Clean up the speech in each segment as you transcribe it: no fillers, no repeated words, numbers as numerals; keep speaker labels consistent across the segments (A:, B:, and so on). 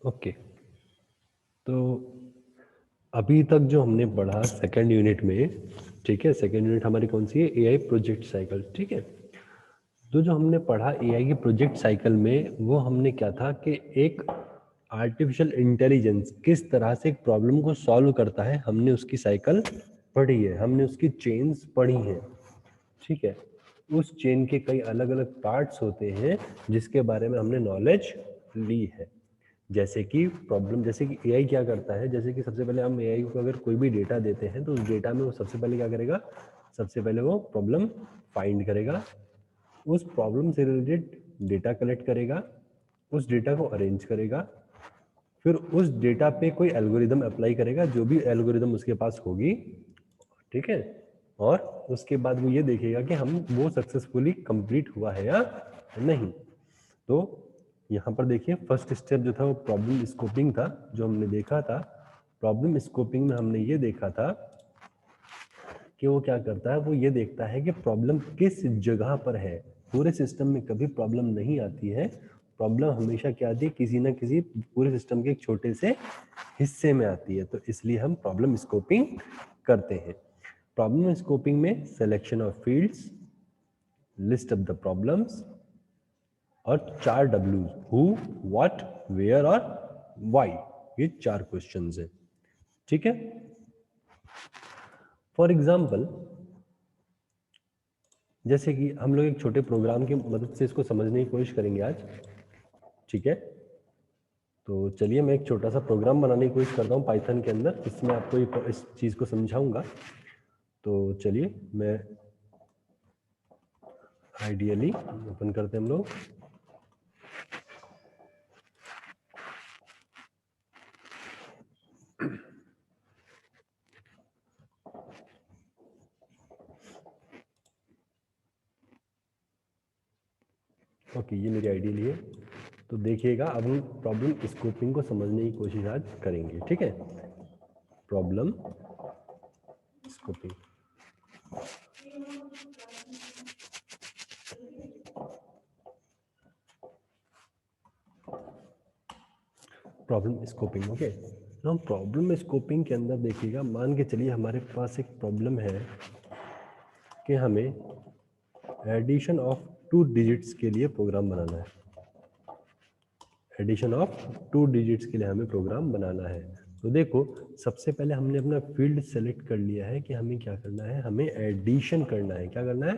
A: Okay, तो अभी तक जो हमने पढ़ा सेकेंड यूनिट में, ठीक है, सेकेंड यूनिट हमारी कौन सी है, एआई प्रोजेक्ट साइकिल, ठीक है। तो जो हमने पढ़ा एआई की प्रोजेक्ट साइकिल में, वो हमने क्या था कि एक आर्टिफिशियल इंटेलिजेंस किस तरह से एक प्रॉब्लम को सॉल्व करता है, हमने उसकी साइकिल पढ़ी है, हमने उसकी चेन्स पढ़ी हैं, ठीक है। उस चेन के कई अलग अलग पार्ट्स होते हैं जिसके बारे में हमने नॉलेज ली है। जैसे कि प्रॉब्लम, जैसे कि एआई क्या करता है, जैसे कि सबसे पहले हम एआई को अगर कोई भी डेटा देते हैं तो उस डेटा में वो सबसे पहले क्या करेगा, सबसे पहले वो प्रॉब्लम फाइंड करेगा, उस प्रॉब्लम से रिलेटेड डेटा कलेक्ट करेगा, उस डेटा को अरेंज करेगा, फिर उस डेटा पे कोई एल्गोरिदम अप्लाई करेगा, जो भी एल्गोरिदम उसके पास होगी, ठीक है। और उसके बाद वो ये देखेगा कि हम वो सक्सेसफुली कंप्लीट हुआ है या नहीं। तो यहाँ पर देखिए फर्स्ट स्टेप जो था वो प्रॉब्लम स्कोपिंग था, जो हमने देखा था। प्रॉब्लम स्कोपिंग में हमने ये देखा था कि वो क्या करता है, वो ये देखता है कि प्रॉब्लम किस जगह पर है। पूरे सिस्टम में कभी प्रॉब्लम नहीं आती है, प्रॉब्लम हमेशा क्या आती है, किसी ना किसी पूरे सिस्टम के एक छोटे से हिस्से में आती है। तो इसलिए हम प्रॉब्लम स्कोपिंग करते हैं। प्रॉब्लम स्कोपिंग में selection of fields, list of the problems और 4 डब्ल्यूज, हु, व्हाट, वेयर और व्हाई, ये 4 क्वेश्चंस हैं, ठीक है। फॉर एग्जाम्पल, जैसे कि हम लोग एक छोटे प्रोग्राम की मदद से इसको समझने की कोशिश करेंगे आज, ठीक है। तो चलिए मैं एक छोटा सा प्रोग्राम बनाने की कोशिश करता हूँ पाइथन के अंदर, जिसमें आपको इस चीज़ को समझाऊंगा। तो चलिए मैं आइडियली ओपन करते हैं हम लोग। ओके, ये मेरी आइडियली है। तो देखिएगा, अब हम प्रॉब्लम स्कोपिंग को समझने की कोशिश आज करेंगे, ठीक है। Problem scoping, problem scoping, okay. तो हम प्रॉब्लम स्कोपिंग के अंदर देखिएगा, मान के चलिए हमारे पास एक प्रॉब्लम है कि हमें एडिशन ऑफ 2 डिजिट्स के लिए प्रोग्राम बनाना है। एडिशन ऑफ 2 डिजिट्स के लिए हमें प्रोग्राम बनाना है। तो देखो, सबसे पहले हमने अपना फील्ड सेलेक्ट कर लिया है कि हमें क्या करना है, हमें एडिशन करना है। क्या करना है,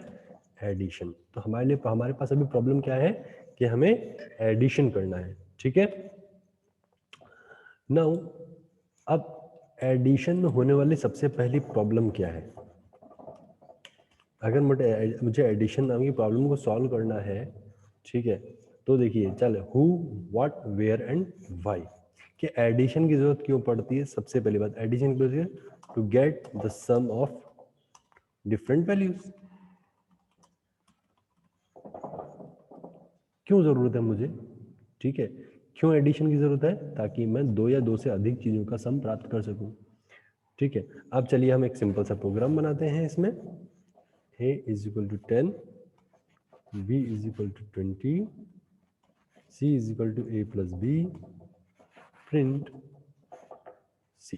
A: एडिशन। तो हमारे पास अभी प्रॉब्लम क्या है कि हमें एडिशन करना है, ठीक है। नाउ, अब एडिशन में होने वाली सबसे पहली प्रॉब्लम क्या है। अगर मुझे एडिशन नाम की प्रॉब्लम को सॉल्व करना है, ठीक है, तो देखिए चल, who, what, where and why, कि एडिशन की जरूरत क्यों पड़ती है। सबसे पहली बात, एडिशन की जरूरत है to get the sum of different values. क्यों जरूरत है मुझे, ठीक है, क्यों एडिशन की जरूरत है, ताकि मैं 2 या 2 से अधिक चीजों का सम प्राप्त कर सकूं, ठीक है। अब चलिए हम एक सिंपल सा प्रोग्राम बनाते हैं इसमें। a is equal to 10, b is equal to 20, c is equal to a plus b, print c,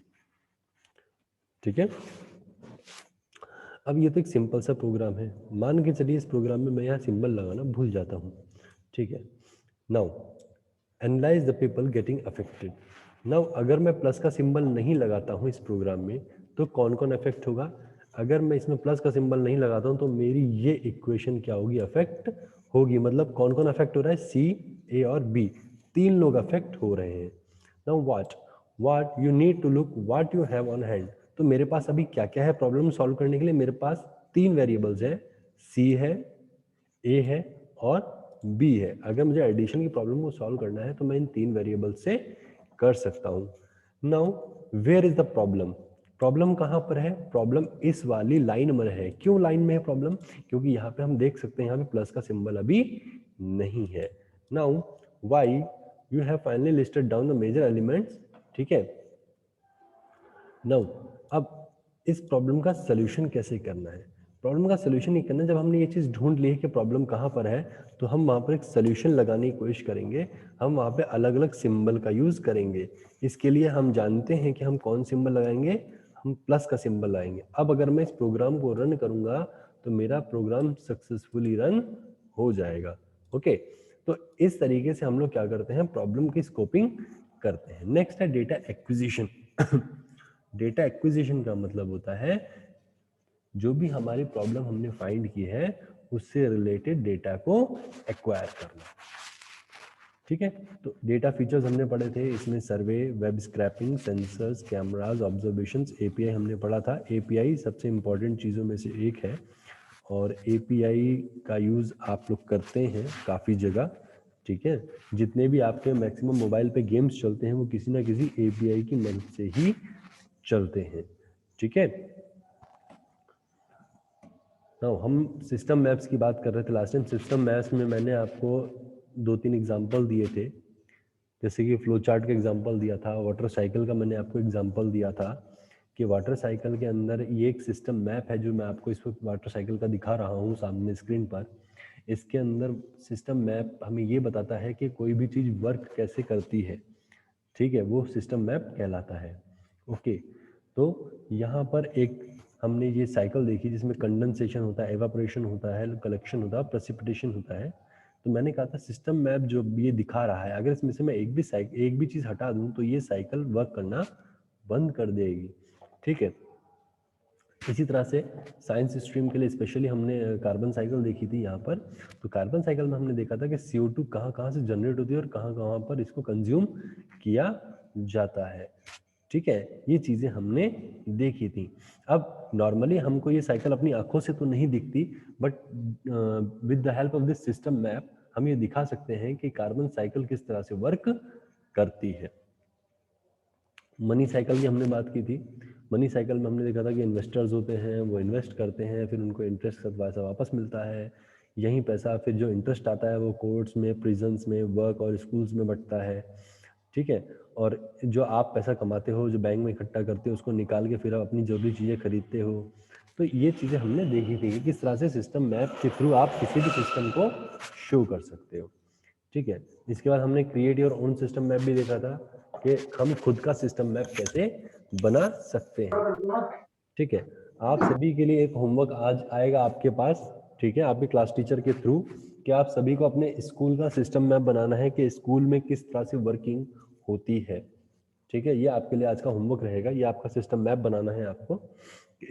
A: ठीक है। अब ये तो एक सिंपल सा प्रोग्राम है। मान के चलिए इस प्रोग्राम में मैं यहाँ सिंबल लगाना भूल जाता हूँ, ठीक है। Now analyse the people getting affected. Now अगर मैं प्लस का सिंबल नहीं लगाता हूँ इस प्रोग्राम में, तो कौन कौन अफेक्ट होगा। अगर मैं इसमें प्लस का सिंबल नहीं लगाता हूँ तो मेरी ये इक्वेशन क्या होगी, अफेक्ट होगी। मतलब कौन कौन अफेक्ट हो रहा है, सी, ए और बी, 3 लोग अफेक्ट हो रहे हैं। Now what you need to look what you have on hand. तो मेरे पास अभी क्या क्या है प्रॉब्लम सॉल्व करने के लिए, मेरे पास 3 वेरिएबल्स हैं, सी है, ए है और बी है। अगर मुझे एडिशन की प्रॉब्लम को सॉल्व करना है तो मैं इन 3 वेरिएबल से कर सकता हूं। Now where is the problem, problem कहां पर है, प्रॉब्लम इस वाली लाइन में है। क्यों लाइन में है प्रॉब्लम, क्योंकि यहाँ पे हम देख सकते हैं यहाँ पे प्लस का सिंबल अभी नहीं है। Now why you have finally listed down the major elements, ठीक है। नाउ अब इस प्रॉब्लम का सलूशन कैसे करना है। प्रॉब्लम का सोल्यूशन नहीं करना। जब हमने ये चीज़ ढूंढ ली है कि प्रॉब्लम कहाँ पर है, तो हम वहाँ पर एक सोल्यूशन लगाने की कोशिश करेंगे। हम वहाँ पे अलग अलग सिंबल का यूज़ करेंगे। इसके लिए हम जानते हैं कि हम कौन सिंबल लगाएंगे, हम प्लस का सिंबल लगाएंगे। अब अगर मैं इस प्रोग्राम को रन करूँगा तो मेरा प्रोग्राम सक्सेसफुली रन हो जाएगा। ओके, तो इस तरीके से हम लोग क्या करते हैं, प्रॉब्लम की स्कोपिंग करते हैं। नेक्स्ट है डेटा एक्विजिशन। डेटा एक्विजिशन का मतलब होता है जो भी हमारी प्रॉब्लम हमने फाइंड की है उससे रिलेटेड डेटा को एक्वायर करना। ठीक है, तो डेटा फीचर्स हमने पढ़े थे, इसमें survey, web scraping, sensors, cameras, observations, API हमने पढ़ा था। एपीआई सबसे इंपॉर्टेंट चीज़ों में से एक है और एपीआई का यूज़ आप लोग करते हैं काफ़ी जगह। ठीक है, जितने भी आपके मैक्सिमम मोबाइल पे गेम्स चलते हैं वो किसी ना किसी एपीआई की मदद से ही चलते हैं। ठीक है, तो हम सिस्टम मैप्स की बात कर रहे थे लास्ट टाइम। सिस्टम मैप्स में मैंने आपको 2-3 एग्जांपल दिए थे, जैसे कि फ्लो चार्ट का एग्जांपल दिया था, वाटर साइकिल का मैंने आपको एग्जांपल दिया था कि वाटर साइकिल के अंदर ये एक सिस्टम मैप है जो मैं आपको इस वक्त वाटर साइकिल का दिखा रहा हूँ सामने स्क्रीन पर। इसके अंदर सिस्टम मैप हमें ये बताता है कि कोई भी चीज़ वर्क कैसे करती है। ठीक है, वो सिस्टम मैप कहलाता है। ओके, तो यहाँ पर एक हमने ये साइकिल देखी जिसमें कंडेंसेशन होता है, एवापोरेशन होता है, कलेक्शन होता है, प्रेसिपिटेशन होता है। तो मैंने कहा था सिस्टम मैप जो ये दिखा रहा है, अगर इसमें से मैं एक भी चीज़ हटा दूं तो ये साइकिल वर्क करना बंद कर देगी। ठीक है, इसी तरह से साइंस स्ट्रीम के लिए स्पेशली हमने कार्बन साइकिल देखी थी यहाँ पर। तो कार्बन साइकिल में हमने देखा था कि CO2 कहाँ कहाँ से जनरेट होती है और कहाँ कहाँ पर इसको कंज्यूम किया जाता है। ठीक है, ये चीज़ें हमने देखी थी। अब नॉर्मली हमको ये साइकिल अपनी आंखों से तो नहीं दिखती, but with the help of this system map हम ये दिखा सकते हैं कि कार्बन साइकिल किस तरह से वर्क करती है। मनी साइकिल की हमने बात की थी। मनी साइकिल में हमने देखा था कि इन्वेस्टर्स होते हैं, वो इन्वेस्ट करते हैं, फिर उनको इंटरेस्ट का पैसा वापस मिलता है। यही पैसा फिर जो इंटरेस्ट आता है वो कोर्ट्स में, प्रिजन्स में, वर्क और स्कूल्स में बंटता है। ठीक है, और जो आप पैसा कमाते हो, जो बैंक में इकट्ठा करते हो, उसको निकाल के फिर आप अपनी जरूरी चीज़ें खरीदते हो। तो ये चीज़ें हमने देखी थी कि किस तरह से सिस्टम मैप के थ्रू आप किसी भी सिस्टम को शो कर सकते हो। ठीक है, इसके बाद हमने create your own system map भी देखा था कि हम खुद का सिस्टम मैप कैसे बना सकते हैं। ठीक है, आप सभी के लिए एक होमवर्क आज आएगा आपके पास। ठीक है, आपके क्लास टीचर के थ्रू कि आप सभी को अपने स्कूल का सिस्टम मैप बनाना है कि स्कूल में किस तरह से वर्किंग होती है। ठीक है, ये आपके लिए आज का होमवर्क रहेगा। ये आपका सिस्टम मैप बनाना है आपको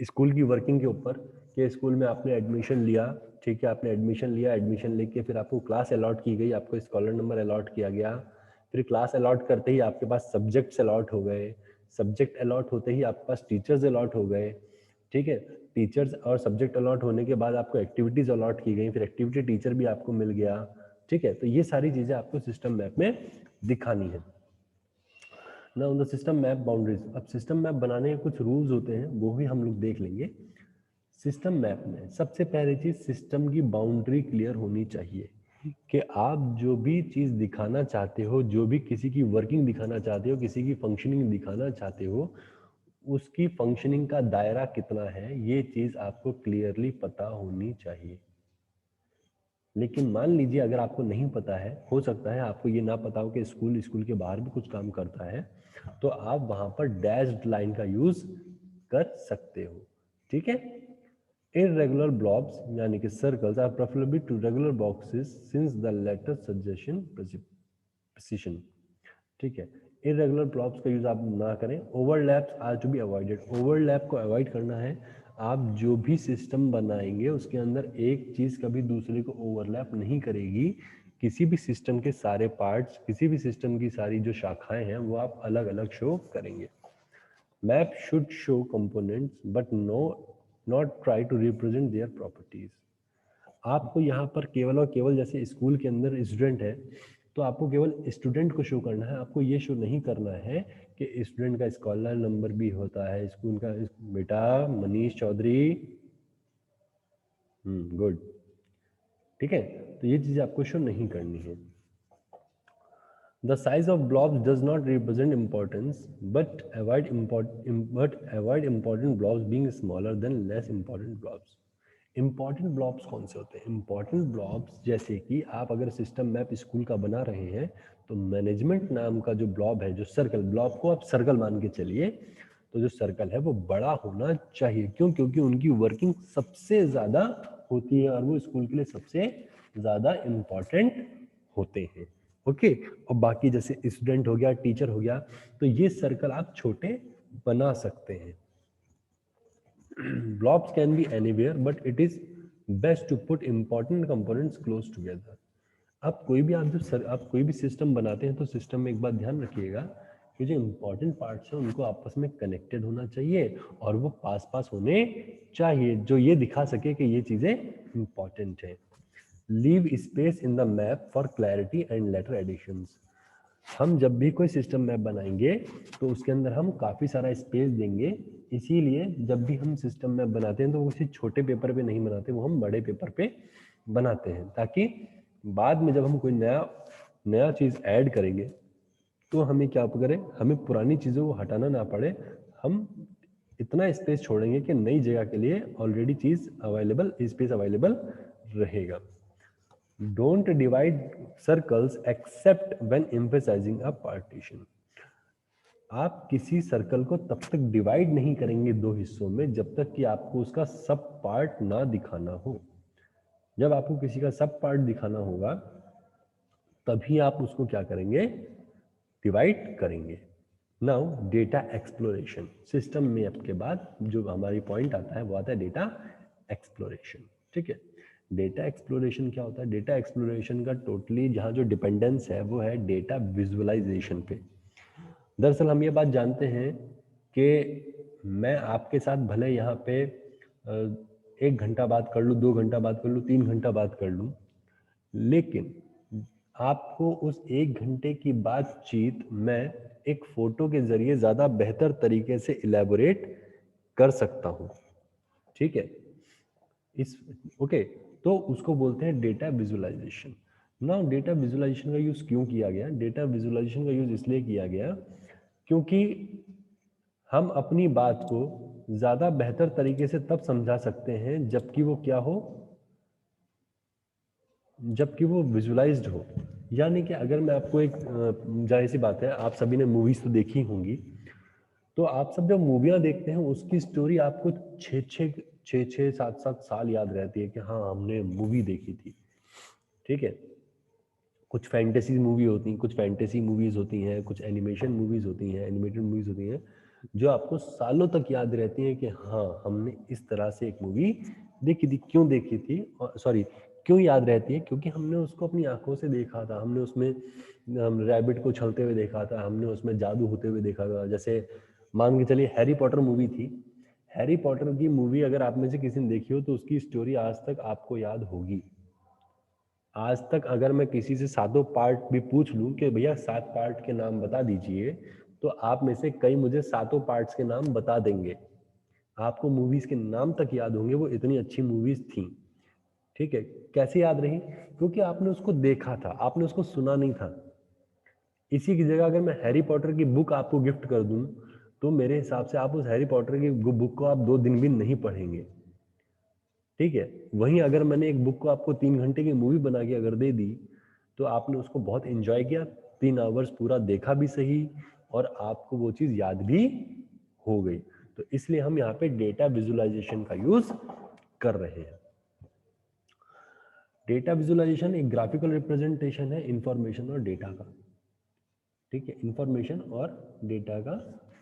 A: स्कूल की वर्किंग के ऊपर कि स्कूल में आपने एडमिशन लिया। ठीक है, आपने एडमिशन लिया, एडमिशन लेके फिर आपको क्लास अलॉट की गई, आपको स्कॉलर नंबर अलॉट किया गया। फिर क्लास अलॉट करते ही आपके पास सब्जेक्ट्स अलॉट हो गए। सब्जेक्ट अलॉट होते ही आपके पास टीचर्स अलॉट हो गए। ठीक है, टीचर्स और सब्जेक्ट अलॉट होने के बाद आपको एक्टिविटीज अलॉट की गई, फिर एक्टिविटी टीचर भी आपको मिल गया। ठीक है, तो ये सारी चीजें आपको सिस्टम मैप में दिखानी है ना। On the system map boundaries, अब सिस्टम मैप बनाने के कुछ रूल्स होते हैं, वो भी हम लोग देख लेंगे। सिस्टम मैप में सबसे पहली चीज सिस्टम की बाउंड्री क्लियर होनी चाहिए कि आप जो भी चीज दिखाना चाहते हो, जो भी किसी की वर्किंग दिखाना चाहते हो, किसी की फंक्शनिंग दिखाना चाहते हो, उसकी फंक्शनिंग का दायरा कितना है, ये चीज आपको क्लियरली पता होनी चाहिए। लेकिन मान लीजिए अगर आपको नहीं पता है, हो सकता है आपको ये ना पता हो कि स्कूल के बाहर भी कुछ काम करता है, तो आप वहां पर डैश्ड लाइन का यूज कर सकते हो। ठीक है, irregular blobs यानी कि circles are preferably to regular boxes since the latter suggestion precision। ठीक है, इरेगुलर ब्लॉब्स का यूज आप ना करें। Overlaps are to be avoided, overlap को अवॉइड करना है। आप जो भी सिस्टम बनाएंगे उसके अंदर एक चीज कभी दूसरे को ओवरलैप नहीं करेगी। किसी भी सिस्टम के सारे पार्ट्स, किसी भी सिस्टम की सारी जो शाखाएं हैं वो आप अलग अलग शो करेंगे। Map should show components but not try to represent their properties. आपको यहाँ पर केवल और केवल जैसे स्कूल के अंदर स्टूडेंट है तो आपको केवल स्टूडेंट को शो करना है, आपको ये शो नहीं करना है कि स्टूडेंट का स्कॉलर नंबर भी होता है स्कूल का। बेटा मनीष चौधरी, गुड। ठीक है, तो ये चीज आपको शो नहीं करनी है। The size of blobs does not represent importance, but avoid important blobs being smaller than less important blobs. Important blobs कौन से होते हैं? इंपॉर्टेंट ब्लॉब्स जैसे कि आप अगर सिस्टम मैप स्कूल का बना रहे हैं तो मैनेजमेंट नाम का जो ब्लॉब है, जो सर्कल, ब्लॉब को आप सर्कल मान के चलिए, तो जो सर्कल है वो बड़ा होना चाहिए। क्यों? क्योंकि उनकी वर्किंग सबसे ज़्यादा होती है और वो स्कूल के लिए सबसे ज़्यादा इम्पॉर्टेंट होते हैं। ओके, और बाकी जैसे स्टूडेंट हो गया, टीचर हो गया, तो ये सर्कल आप छोटे बना सकते हैं। blobs can be anywhere but it is best to put important components close together. आप कोई भी आप कोई भी सिस्टम बनाते हैं तो सिस्टम में एक बात ध्यान रखिएगा कि जो इंपॉर्टेंट पार्ट्स हैं उनको आपस में कनेक्टेड होना चाहिए और वो पास पास होने चाहिए, जो ये दिखा सके कि ये चीजें इंपॉर्टेंट है। Leave space in the map for clarity and later additions. हम जब भी कोई सिस्टम मैप बनाएंगे तो उसके अंदर हम काफ़ी सारा स्पेस देंगे, इसीलिए जब भी हम सिस्टम मैप बनाते हैं तो वो किसी छोटे पेपर पे नहीं बनाते, वो हम बड़े पेपर पे बनाते हैं, ताकि बाद में जब हम कोई नया नया चीज़ ऐड करेंगे तो हमें क्या करें, हमें पुरानी चीज़ों को हटाना ना पड़े, हम इतना स्पेस छोड़ेंगे कि नई जगह के लिए ऑलरेडी चीज़ अवेलेबल, स्पेस अवेलेबल रहेगा। Don't divide circles except when emphasizing a partition. आप किसी सर्कल को तब तक डिवाइड नहीं करेंगे दो हिस्सों में जब तक कि आपको उसका सब पार्ट ना दिखाना हो। जब आपको किसी का सब पार्ट दिखाना होगा तभी आप उसको क्या करेंगे, डिवाइड करेंगे। Now data exploration, system map के बाद जो हमारी पॉइंट आता है वो आता है डेटा एक्सप्लोरेशन। ठीक है, डेटा एक्सप्लोरेशन क्या होता है? डेटा एक्सप्लोरेशन का टोटली जहाँ जो डिपेंडेंस है वो है डेटा विजुअलाइजेशन पे। दरअसल हम ये बात जानते हैं कि मैं आपके साथ भले यहाँ पे 1 घंटा बात कर लूँ, 2 घंटा बात कर लूँ, 3 घंटा बात कर लूँ, लेकिन आपको उस 1 घंटे की बातचीत मैं एक फोटो के जरिए ज्यादा बेहतर तरीके से इलेबोरेट कर सकता हूँ। ठीक है, इस ओके, तो उसको बोलते हैं data visualisation. Now data visualisation का यूज क्यों किया गया? डेटा विजुअलाइजेशन का यूज इसलिए किया गया क्योंकि हम अपनी बात को ज्यादा बेहतर तरीके से तब समझा सकते हैं जबकि वो क्या हो, जबकि वो विजुअलाइज्ड हो। यानी कि अगर मैं आपको एक जाहिर सी बात है, आप सभी ने मूवीज तो देखी होंगी, तो आप सब जब मूवियाँ देखते हैं उसकी स्टोरी आपको 6-7 साल याद रहती है कि हाँ हमने मूवी देखी थी। ठीक है, कुछ फैंटेसी मूवी होती हैं, कुछ फैंटेसी मूवीज होती हैं, कुछ एनिमेशन मूवीज होती हैं, एनिमेटेड मूवीज होती हैं जो आपको सालों तक याद रहती हैं कि हाँ हमने इस तरह से एक मूवी देखी थी। क्यों देखी थी, सॉरी क्यों याद रहती है? क्योंकि हमने उसको अपनी आंखों से देखा था, हमने उसमें रैबिट को उछलते हुए देखा था, हमने उसमें जादू होते हुए देखा था। जैसे मान के चलिए हैरी पॉटर मूवी थी, हैरी पॉटर की मूवी अगर आप में से किसी ने देखी हो तो उसकी स्टोरी आज तक आपको याद होगी। आज तक अगर मैं किसी से 7 पार्ट भी पूछ लूं कि भैया 7 पार्ट के नाम बता दीजिए, तो आप में से कई मुझे 7 पार्ट्स के नाम बता देंगे। आपको मूवीज के नाम तक याद होंगे, वो इतनी अच्छी मूवीज थी। ठीक है, कैसे याद रही? क्योंकि आपने उसको देखा था, आपने उसको सुना नहीं था। इसी की जगह अगर मैं हैरी पॉटर की बुक आपको गिफ्ट कर दूं तो मेरे हिसाब से आप उस हैरी पॉटर की बुक को आप 2 दिन भी नहीं पढ़ेंगे। ठीक है, वहीं अगर मैंने एक बुक को आपको 3 घंटे की मूवी बना के अगर दे दी तो आपने उसको बहुत एंजॉय किया, 3 आवर्स पूरा देखा भी सही, और आपको वो चीज याद भी हो गई। तो इसलिए हम यहाँ पे डेटा विजुअलाइजेशन का यूज कर रहे हैं। डेटा विजुअलाइजेशन एक ग्राफिकल रिप्रेजेंटेशन है इंफॉर्मेशन और डेटा का। ठीक है, इंफॉर्मेशन और डेटा का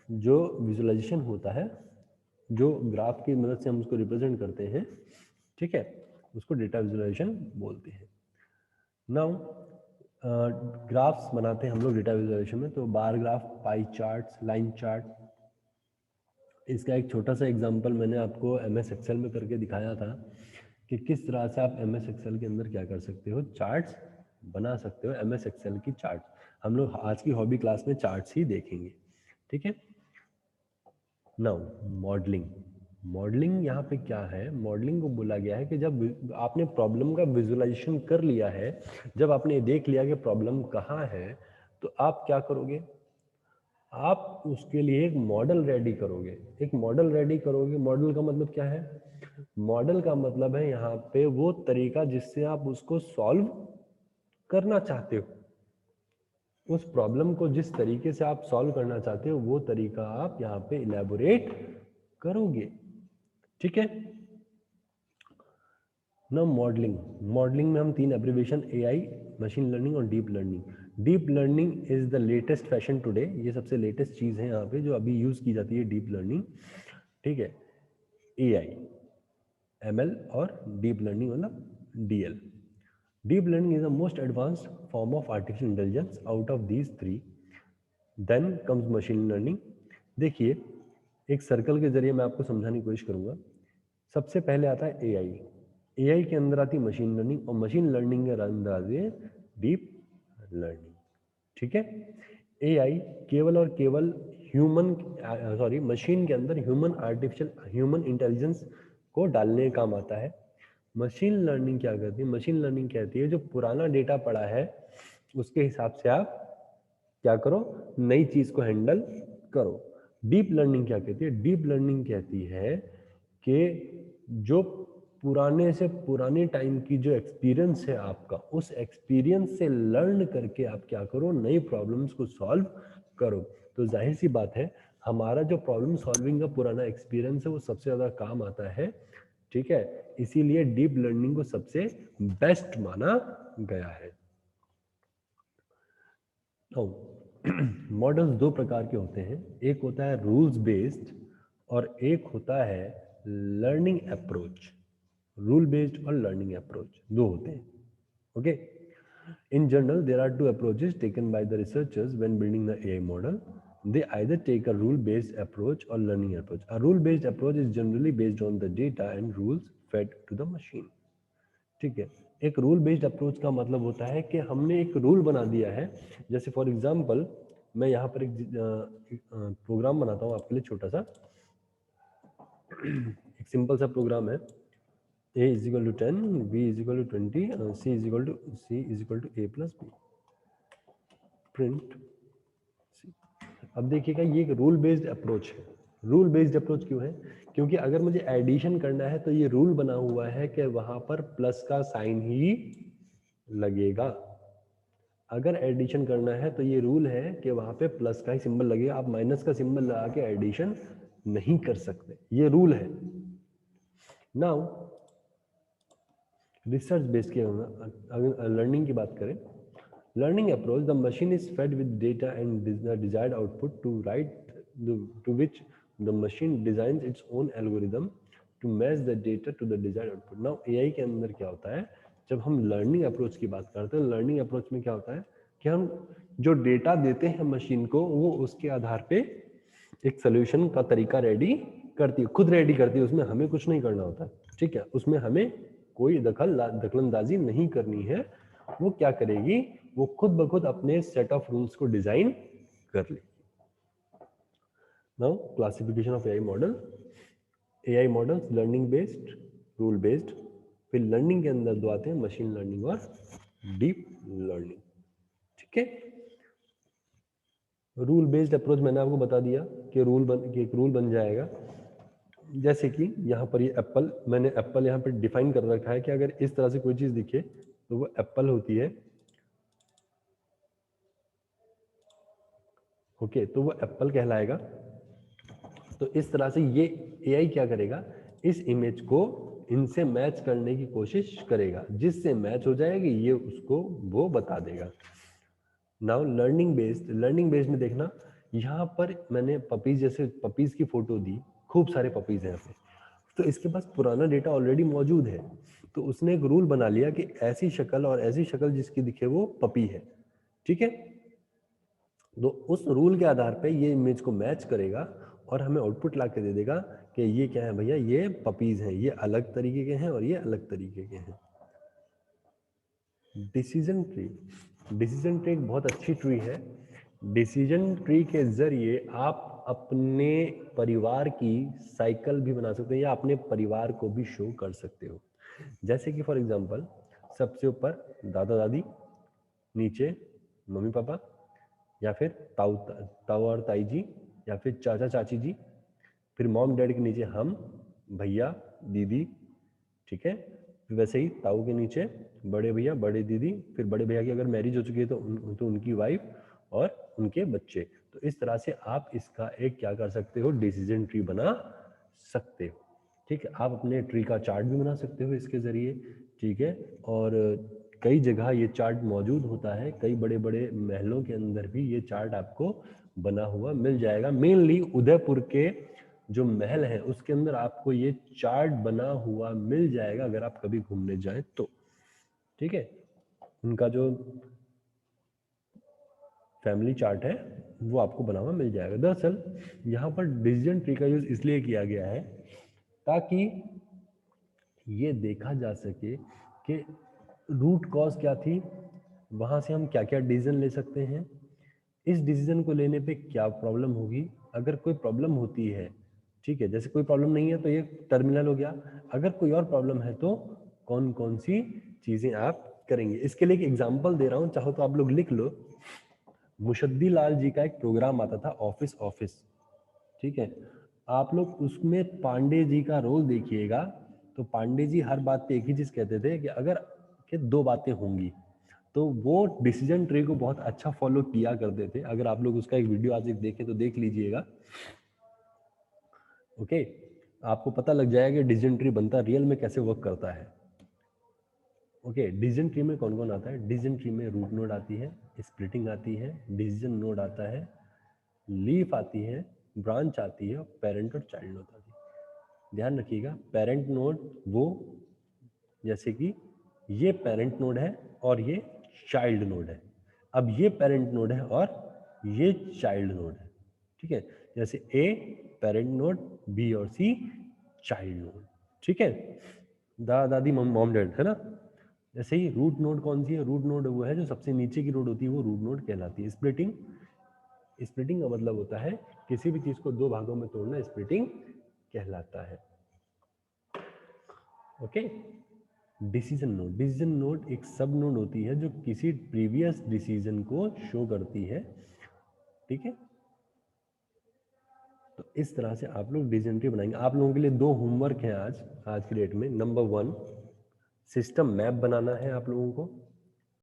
A: जो विजुअलाइजेशन होता है, जो ग्राफ की मदद से हम उसको रिप्रेजेंट करते हैं, ठीक है, उसको डेटा विजुअलाइजेशन बोलते हैं। नाउ ग्राफ्स बनाते हैं हम लोग डेटा विजुअलाइजेशन में, तो bar graph, pie charts, line chart. इसका एक छोटा सा एग्जांपल मैंने आपको MS एक्सेल में करके दिखाया था कि किस तरह से आप MS एक्सेल के अंदर क्या कर सकते हो, चार्ट्स बना सकते हो। MS एक्सेल की चार्ट्स हम लोग आज की हॉबी क्लास में चार्ट्स ही देखेंगे। ठीक है, नाउ मॉडलिंग। मॉडलिंग यहाँ पे क्या है? मॉडलिंग को बोला गया है कि जब आपने प्रॉब्लम का विजुअलाइजेशन कर लिया है, जब आपने देख लिया कि प्रॉब्लम कहाँ है, तो आप क्या करोगे? आप उसके लिए एक मॉडल रेडी करोगे। एक मॉडल रेडी करोगे, मॉडल का मतलब क्या है? मॉडल का मतलब है यहाँ पे वो तरीका जिससे आप उसको सॉल्व करना चाहते हो। उस प्रॉब्लम को जिस तरीके से आप सॉल्व करना चाहते हो वो तरीका आप यहाँ पे इलेबोरेट करोगे। ठीक है ना। मॉडलिंग, मॉडलिंग में हम तीन एब्रिविएशन एआई, मशीन लर्निंग और deep learning. Deep learning is the latest fashion today, ये सबसे लेटेस्ट चीज है यहाँ पे जो अभी यूज की जाती है, डीप लर्निंग। ठीक है, एआई, एमएल और डीप लर्निंग मतलब DL. Deep learning is the most advanced form of artificial intelligence out of these three. Then comes machine learning. देखिए, एक सर्कल के जरिए मैं आपको समझाने की कोशिश करूंगा। सबसे पहले आता है एआई, एआई के अंदर आती है मशीन लर्निंग, और मशीन लर्निंग के अंदर आती है डीप लर्निंग। ठीक है, एआई केवल और केवल ह्यूमन, सॉरी, मशीन के अंदर ह्यूमन आर्टिफिशियल ह्यूमन इंटेलिजेंस को डालने का काम आता है। मशीन लर्निंग क्या करती है? मशीन लर्निंग कहती है जो पुराना डेटा पड़ा है उसके हिसाब से आप क्या करो, नई चीज को हैंडल करो। डीप लर्निंग क्या कहती है? डीप लर्निंग कहती है कि जो पुराने से पुराने टाइम की जो एक्सपीरियंस है आपका, उस एक्सपीरियंस से लर्न करके आप क्या करो, नई प्रॉब्लम्स को सॉल्व करो। तो जाहिर सी बात है, हमारा जो प्रॉब्लम सॉल्विंग का पुराना एक्सपीरियंस है वो सबसे ज्यादा काम आता है। ठीक है, इसीलिए डीप लर्निंग को सबसे बेस्ट माना गया है। मॉडल्स दो प्रकार के होते हैं, एक होता है रूल्स बेस्ड और एक होता है लर्निंग अप्रोच। रूल बेस्ड और लर्निंग अप्रोच दो होते हैं। Okay, in general there are two approaches taken by the researchers when building the AI model. They either take a rule based approach or learning approach. A rule based approach is generally based on the data and rules fed to the machine. ठीक है, एक rule based approach का मतलब होता है कि हमने एक रूल बना दिया है। जैसे फॉर एग्जांपल मैं यहाँ पर एक प्रोग्राम बनाता हूँ आपके लिए छोटा सा। एक सिंपल सा प्रोग्राम है, a is equal to 10, b is equal to 20, c is equal to a plus b, print. अब देखिएगा, ये एक रूल बेस्ड अप्रोच है। रूल बेस्ड अप्रोच क्यों है? क्योंकि अगर मुझे एडिशन करना है तो ये रूल बना हुआ है कि वहां पर प्लस का साइन ही लगेगा। अगर एडिशन करना है तो ये रूल है कि वहां पे प्लस का ही सिंबल लगेगा, आप माइनस का सिंबल लगा के एडिशन नहीं कर सकते, ये रूल है। नाउ रिसर्च बेस्ड की अगर लर्निंग की बात करें, learning approach, the machine is fed with data and the desired output to which the machine designs its own algorithm to match the data to the desired output. Now AI के अंदर क्या होता है, जब हम लर्निंग अप्रोच की बात करते हैं, लर्निंग अप्रोच में क्या होता है कि हम जो डेटा देते हैं मशीन को, वो उसके आधार पे एक सोल्यूशन का तरीका रेडी करती है, खुद रेडी करती है, उसमें हमें कुछ नहीं करना होता। ठीक है, उसमें हमें कोई दखलंदाजी नहीं करनी है। वो क्या करेगी, वो खुद ब खुद अपने सेट ऑफ रूल्स को डिजाइन कर लेगी। Now classification of AI model. AI models learning based, rule based, फिर लर्निंग के अंदर दो आते हैं, मशीन लर्निंग और डीप लर्निंग। ठीक है, रूल बेस्ड अप्रोच मैंने आपको बता दिया कि एक रूल बन जाएगा। जैसे कि यहाँ पर ये एप्पल, मैंने एप्पल यहाँ पर डिफाइन कर रखा है कि अगर इस तरह से कोई चीज दिखे तो वो एप्पल होती है। ओके, तो वो एप्पल कहलाएगा। तो इस तरह से ये एआई क्या करेगा, इस इमेज को इनसे मैच करने की कोशिश करेगा, जिससे मैच हो जाएगी ये उसको वो बता देगा। नाउ लर्निंग बेस्ड में देखना, यहाँ पर मैंने पपीज, जैसे पपीज की फोटो दी, खूब सारे पपीज हैं यहाँ पे, तो इसके पास पुराना डेटा ऑलरेडी मौजूद है। तो उसने एक रूल बना लिया कि ऐसी शक्ल और ऐसी शक्ल जिसकी दिखे वो पपी है। ठीक है, तो उस रूल के आधार पे ये इमेज को मैच करेगा और हमें आउटपुट ला के दे देगा कि ये क्या है भैया, ये पपीज हैं, ये अलग तरीके के हैं और ये अलग तरीके के हैं। डिसीजन ट्री, डिसीजन ट्री एक बहुत अच्छी ट्री है। डिसीजन ट्री के जरिए आप अपने परिवार की साइकिल भी बना सकते हो या अपने परिवार को भी शो कर सकते हो। जैसे कि फॉर एग्जांपल, सबसे ऊपर दादा दादी, नीचे मम्मी पापा, या फिर ताऊ ताऊ और ताई जी, या फिर चाचा चाची जी, फिर मॉम डैड के नीचे हम, भैया दीदी, ठीक है। फिर वैसे ही ताऊ के नीचे बड़े भैया बड़े दीदी, फिर बड़े भैया की अगर मैरिज हो चुकी है तो उनकी वाइफ और उनके बच्चे। तो इस तरह से आप इसका एक क्या कर सकते हो, डिसीजन ट्री बना सकते हो, ठीक है। आप अपने ट्री का चार्ट भी बना सकते हो इसके ज़रिए, ठीक है। और कई जगह ये चार्ट मौजूद होता है, कई बड़े बड़े महलों के अंदर भी ये चार्ट आपको बना हुआ मिल जाएगा। मेनली उदयपुर के जो महल है उसके अंदर आपको ये चार्ट बना हुआ मिल जाएगा अगर आप कभी घूमने जाएं तो, ठीक है। उनका जो फैमिली चार्ट है वो आपको बना हुआ मिल जाएगा। दरअसल यहाँ पर डिसीजन ट्री का यूज इसलिए किया गया है ताकि ये देखा जा सके कि रूट कॉज क्या थी, वहाँ से हम क्या क्या डिसीजन ले सकते हैं, इस डिसीजन को लेने पे क्या प्रॉब्लम होगी, अगर कोई प्रॉब्लम होती है, ठीक है, जैसे कोई प्रॉब्लम नहीं है तो ये टर्मिनल हो गया, अगर कोई और प्रॉब्लम है तो कौन कौन सी चीज़ें आप करेंगे। इसके लिए एक एग्जांपल दे रहा हूँ, चाहो तो आप लोग लिख लो। मुशद्दी लाल जी का एक प्रोग्राम आता था ऑफिस ऑफिस, ठीक है। आप लोग उसमें पांडे जी का रोल देखिएगा, तो पांडे जी हर बात पे एक ही चीज कहते थे कि अगर कि दो बातें होंगी, तो वो डिसीजन ट्री को बहुत अच्छा फॉलो किया करते थे। अगर आप लोग उसका एक वीडियो आज एक देखें तो देख लीजिएगा, ओके। आपको पता लग जाएगा कि डिसीजन ट्री बनता रियल में कैसे वर्क करता है। ओके, डिसीजन ट्री में कौन कौन आता है? डिसीजन ट्री में रूट नोड आती है, स्प्लिटिंग आती है, डिसीजन नोड आता है, लीफ आती है, ब्रांच आती है, और पेरेंट और चाइल्ड नोड आती है। ध्यान रखिएगा, पेरेंट नोड वो, जैसे कि ये पेरेंट नोड है और ये चाइल्ड नोड है। अब ये पेरेंट नोड है और ये चाइल्ड नोड है, ठीक है। जैसे ए पेरेंट नोड, बी और सी चाइल्ड नोड, ठीक है। दादा दादी मॉम डैड, है ना। जैसे ही रूट नोड कौन सी है? रूट नोड वो है जो सबसे नीचे की नोड होती है, वो रूट नोड कहलाती है। स्प्लिटिंग, स्प्लिटिंग का मतलब होता है किसी भी चीज को दो भागों में तोड़ना, स्प्लिटिंग कहलाता है। Okay. Decision node, decision node एक सब नोड होती है जो किसी प्रीवियस डिसीजन को शो करती है, ठीक है। तो इस तरह से आप लोग डिसीजन ट्री बनाएंगे। आप लोगों के लिए दो होमवर्क है आज, आज की डेट में। नंबर 1, सिस्टम मैप बनाना है आप लोगों को,